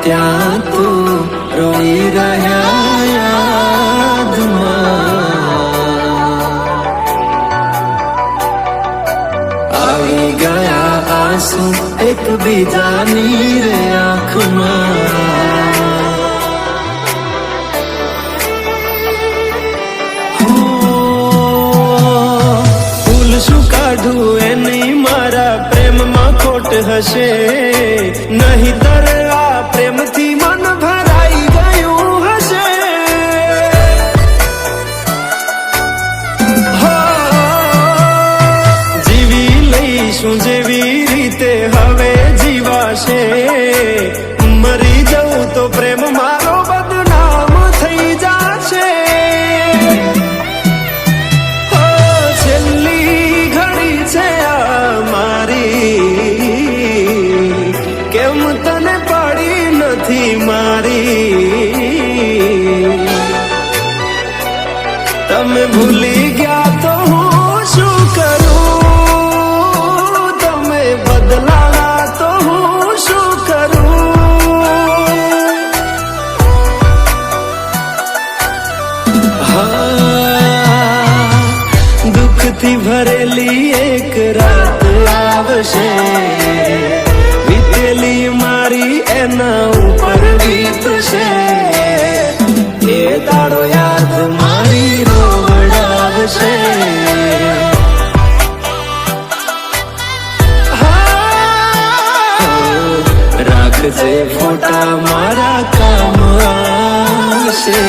ત્યાં તું રોઈ રહ્યા યાદમાં આવી ગયા આંસુ એકબીજાની રે આંખમાં ફૂલ શું કાઢું એની મારા પ્રેમમાં ખોટ હશે નહીંતર આ પ્રેમથી મન ભરાઈ ગયું હશે જીવી લઈશું જેવી રીતે હવે જીવાશે મરી જવું તો પ્રેમ મારો બદનામ થઈ જશે છેલ્લી ઘડી છે આ મારી કેમ તને પડી નથી મારી તમે ભૂલી ગયા તો હું શું કરું તમે બદલાવા તો હું શું કરું દુઃખથી ભરેલી એક રાત આવશે વીતેલી મારી એના ઉપર વીતશે એ દાડો યાદ મારી રોવડાવશે રાખજે ફોટા મારા કામ આવશે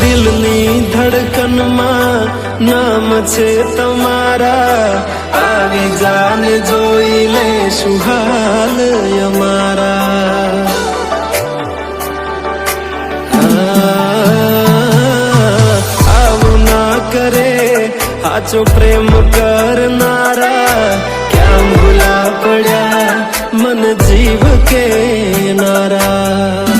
દિલની ધડકનમાં નામ છે તમારા આવી જાન જોઈ લે સુહાલ અમારા આવું ના કરે સાચો પ્રેમ કરનારા ક્યાં ભૂલા પડ્યા મન જીવ કે નારા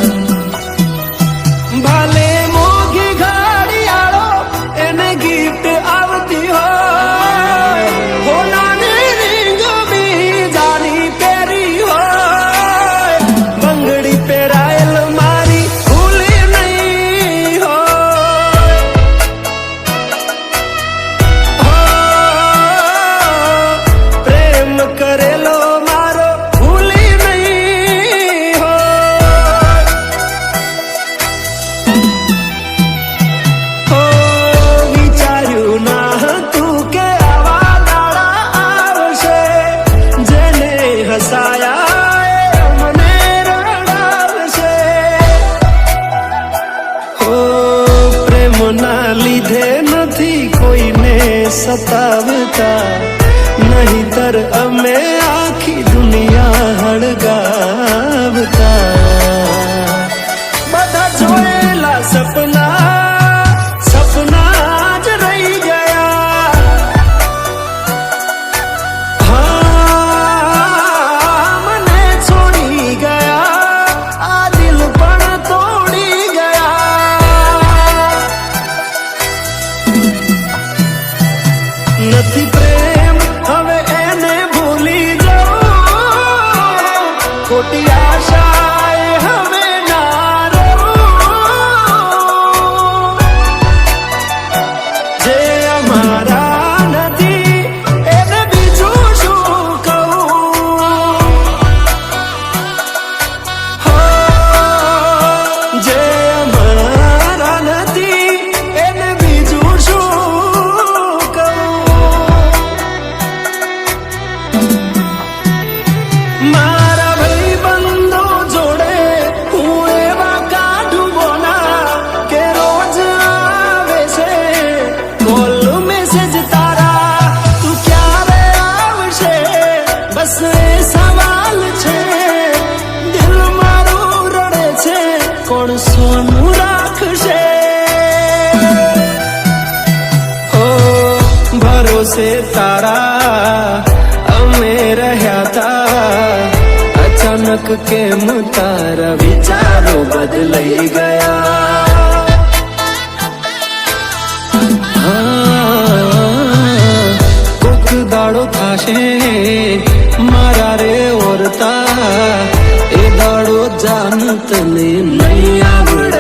લીધે નથી કોઈને સતાવતા નહીંતર અમે આખી દુનિયા હળગાવતા બધા જોયેલા સપના જ રહી ગયા મને છોડી ગયા આ દિલ પણ તોડી નથી પ્રેમ હવે એને ભૂલી જાઉં ખોટી આશાએ હવે ના રહું જે અમારા નથી એને બીજું શું કહું જે અમારા નથી એને બીજું શું મારા ભાઈબંધો જોડે હું એવા કાઢું બોના કે રોજ આવે છે કોલ મેસેજ તારા તું ક્યારે આવશે બસ એ સવાલ છે દિલ મારું રડે છે કોણ સોનું રાખશે ભરોસે તારા અમે રહ્યા તા અચાનક કેમ તારા વિચારો બદલાઈ ગયા કોક દાડો થાશે મારા રે ઓરતા, એ દાડો જાન તને નહીં આવડે.